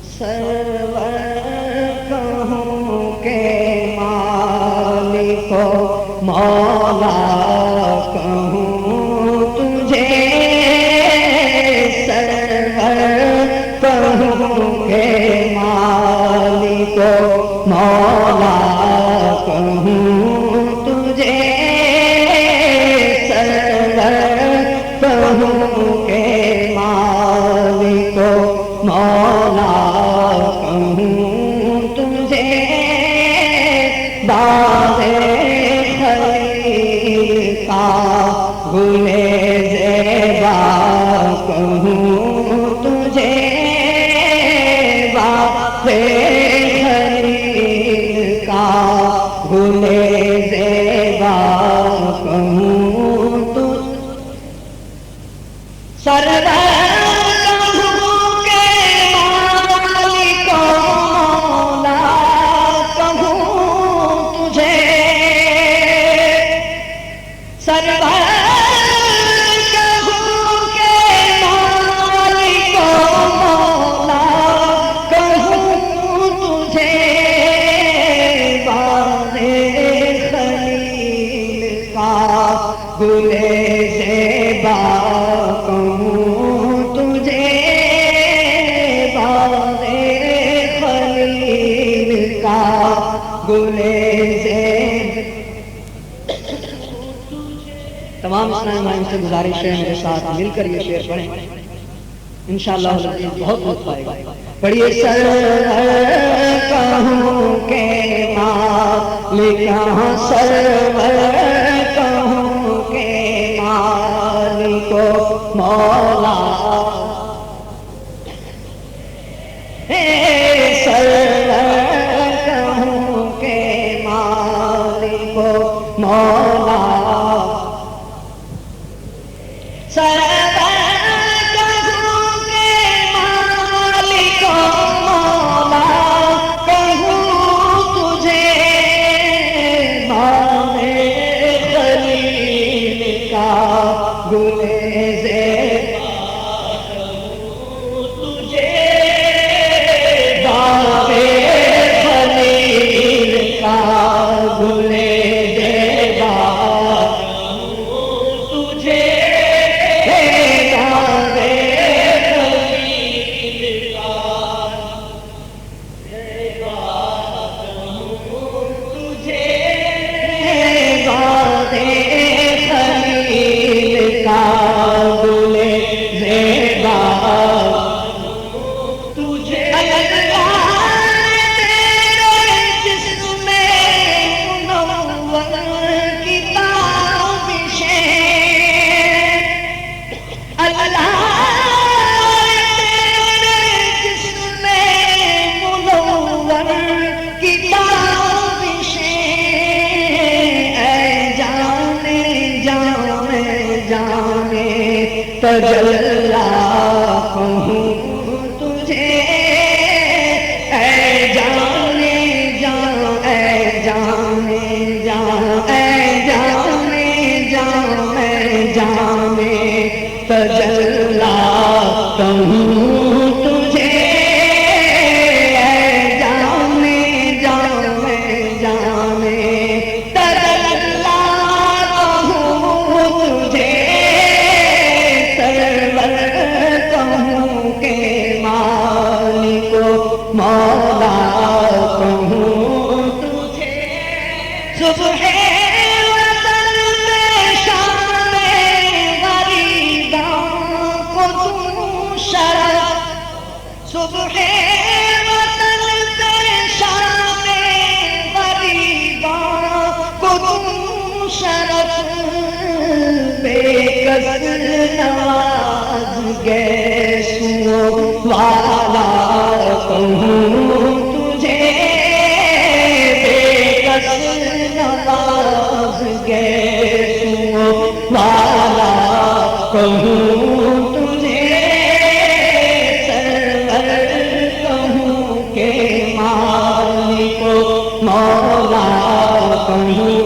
سرور کہوں کہ مالک و مولا کہوں تجھے، سرور کہوں کہ مالک و مولا کہوں تجھے، سرور کہوں کہ مالک و مولا کہوں تجھے، باغ خلیل کا گل زیبا کہوں تجھے، باغ خلیل کا گل زیبا کہوں تجھے، سرور گل زیبا کہوں تجھے، باغ خلیل کا گل زیبا۔ تمام اسلامی بھائیوں سے گزارش ہے میرے ساتھ مل کر یہ شعر پڑھیں، انشاءاللہ بہت لطف آئے گا۔ پڑھیے سرور کہوں کہ مالک، سرور کہوں کہ مالک و مولا، سرور کہوں کہ مالک و مولا، گل زیبا کہوں تجھے، باغ خلیل کا گل زیبا کہوں تجھے، باغ خلیل کا زیبا کہوں تجھے، باغ گل زیبا تجھے، تیرے جسم منور کی تابشیں، اللہ تیرے جسم منور کی تابشیں، اے جانے جانے جانے تجلا کہوں تجھے، اے جانے جان، اے جانے جان، اے جانے جان، اے جانے تجلا کہوں تجھے، اے جانے جان، اے جانے تجلا کہوں تجھے، کہوں کہ مالک و مولا کہوں تجھے، صبح وطن میں شام غریباں کو تم شرف، صبح وطن میں شام غریباں کو تم شرف، بے کس نواز گیسوں والا کہوں تجھے، بے کس نواز گیسوں والا کہوں تجھے، سرور کہوں کہ مالک و مولا کہوں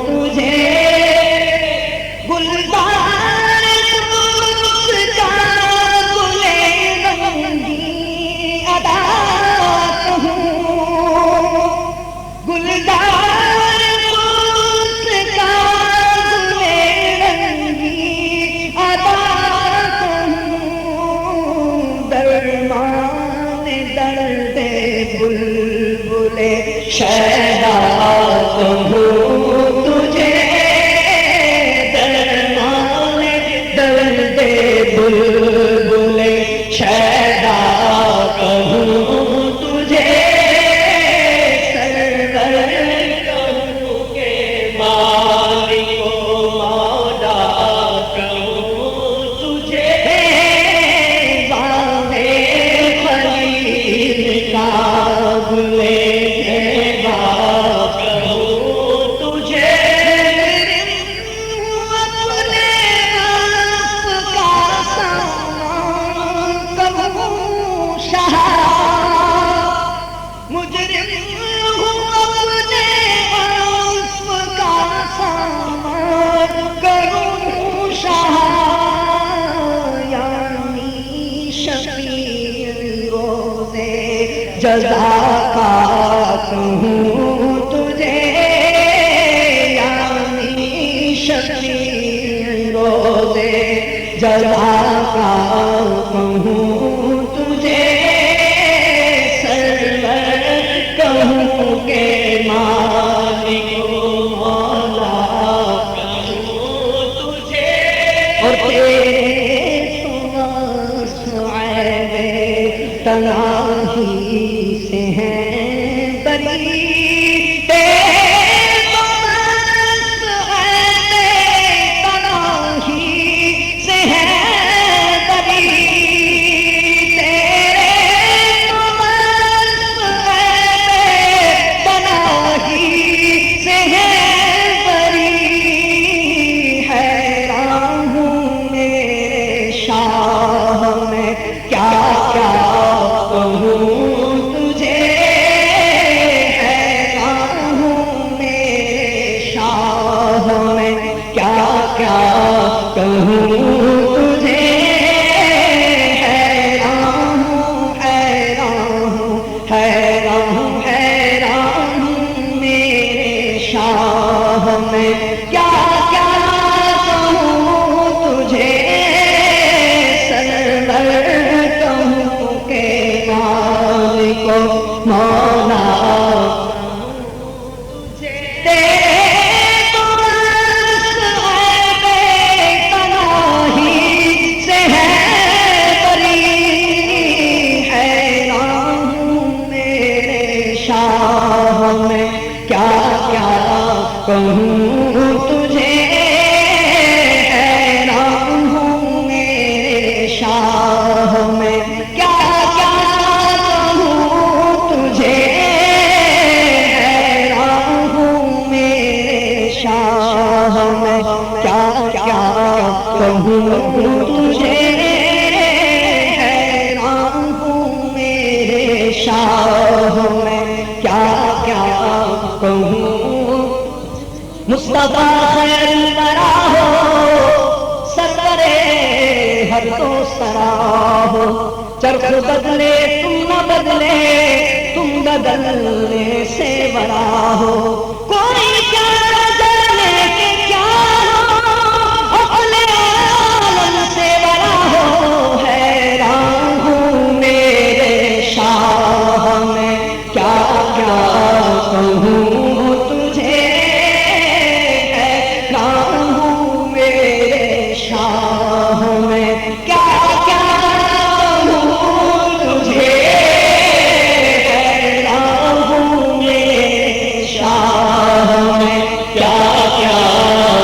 تجھے، گلزار کا گل رنگی شیدا کہوں تجھے درمان درد بلبل شیدا کہوں تجھے سرور کہوں کہ مالک و مولا کہوں تجھے باغے خلیل کا گلے جزا کا کہوں تجھے یعنی شفیع روزے جزا کا کہوں تجھے سرور کہوں کہ مالک و مولا کہوں تجھے اور تیرے تنہائی سے ہیں بری تنہائی سے ہیں بری تنہائی سے ہیں بری حیران ہوں میرے شاہ میں کیا کیا کہوں تجھے حیران ہوں میرے شاہ میں کیا کیا کہوں تجھے حیران ہوں حیران ہوں میرے شاہ میں کیا کیا کہوں تجھے سرور کہوں کہ مالک و مولا کہوں تجھے حیران ہوں میرے شاہ میں کیا کیا کہوں تجھے حیران ہوں میرے شاہ میں کیا کیا کہوں تجھے حیران ہوں میرے شاہ میں کیا کیا کہوں مصطفیٰ خیر الورا ہو سرور ہر تو سرا ہو چرخ بدلے تم نہ بدلے تم بدلنے سے بڑا ہو کوئی کیا جانے کہ کیا ہو اپنے عالم سے بڑا ہو حیران ہوں میرے شاہ میں کیا کیا کہوں تجھے شاہ میں کیا کیا کہوں تجھے حیران ہوں میرے شاہ میں کیا کیا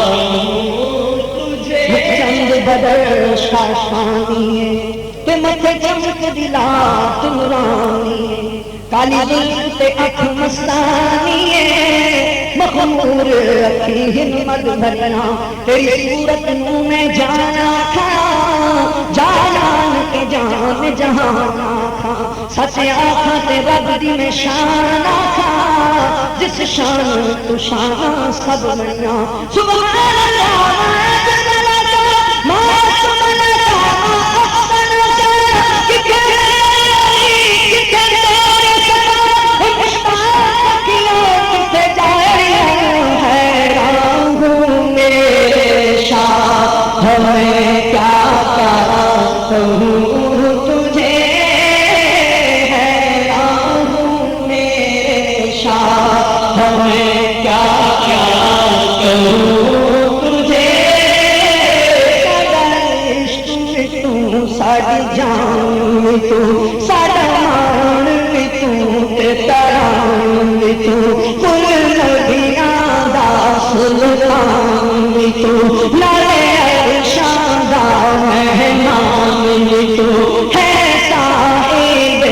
کہوں تجھے چند بدر شاشانی ہے تے متھے چمک دلا تمرانی ہے کالی زلف تے اکھ مستانی ہے مخمور رکھی ہمت بھرنا تیری صورت نوں میں جانا تھا جانان کے جان جہانا تھا سچ آنکھاں تے رب دی میں شان تھا جس شان تو شان سب بنیا سبحان اللہ ہمیں کیا کیا کہوں تجھے حیران ہوں میرے شاہ ساڈا مان بھی تو تے تران بھی تو کل نبیاں دا سلطان بھی تو نالے عرشاں دا مہمان بھی تو ہے صاحب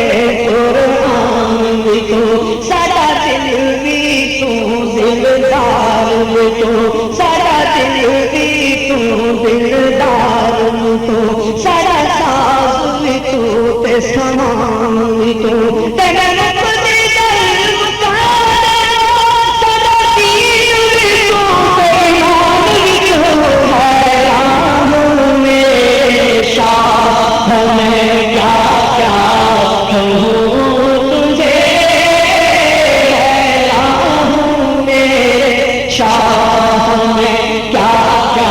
قرآن بھی تو ساڈا دل بھی تو دلدار بھی تو ساڈا دل بھی تو دلدار بھی تو ساڈا ساز بھی تو تے سامان بھی تو تیرا نقد دل مکان ساڈا دین بھی تو تے ایمان بھی تو حیران ہوں میرے شاہ میں کیا کیا کہوں تجھے حیران ہوں میرے شاہ میں کیا کیا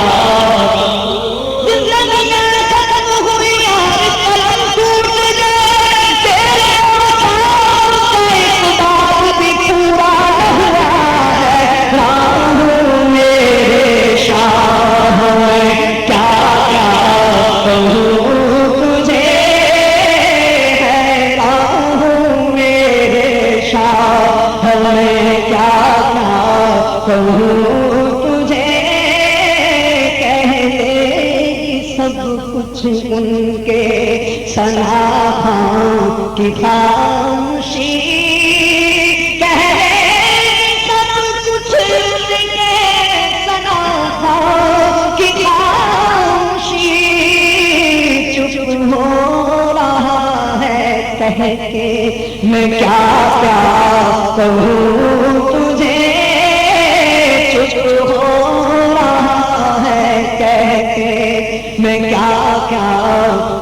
ان کے سناہاں کی خاموشی کہہ رہے سب کچھ ان کے سناہاں کی خاموشی چپ ہو رہا ہے کہہ کے میں کیا کیا کہوں تجھے چپ ہو رہا ہے کہہ کے میں کیا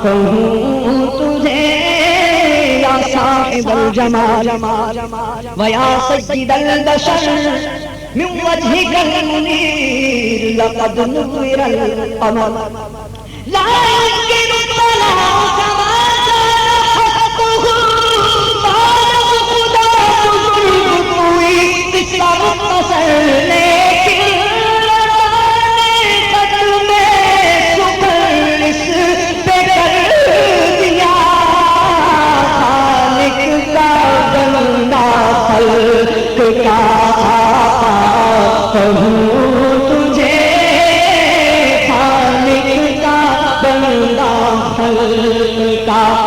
کہوں تجھے یا صاحب الجمال ویا سید البشر من وجهك المنير لقد نور القمر لا يمكن الطلاع كما كان حقه بعد خدا تجرب کوئی تسلا مختصر لیکن کا آقا کہوں تجھے خالق کا بندہ خلق کا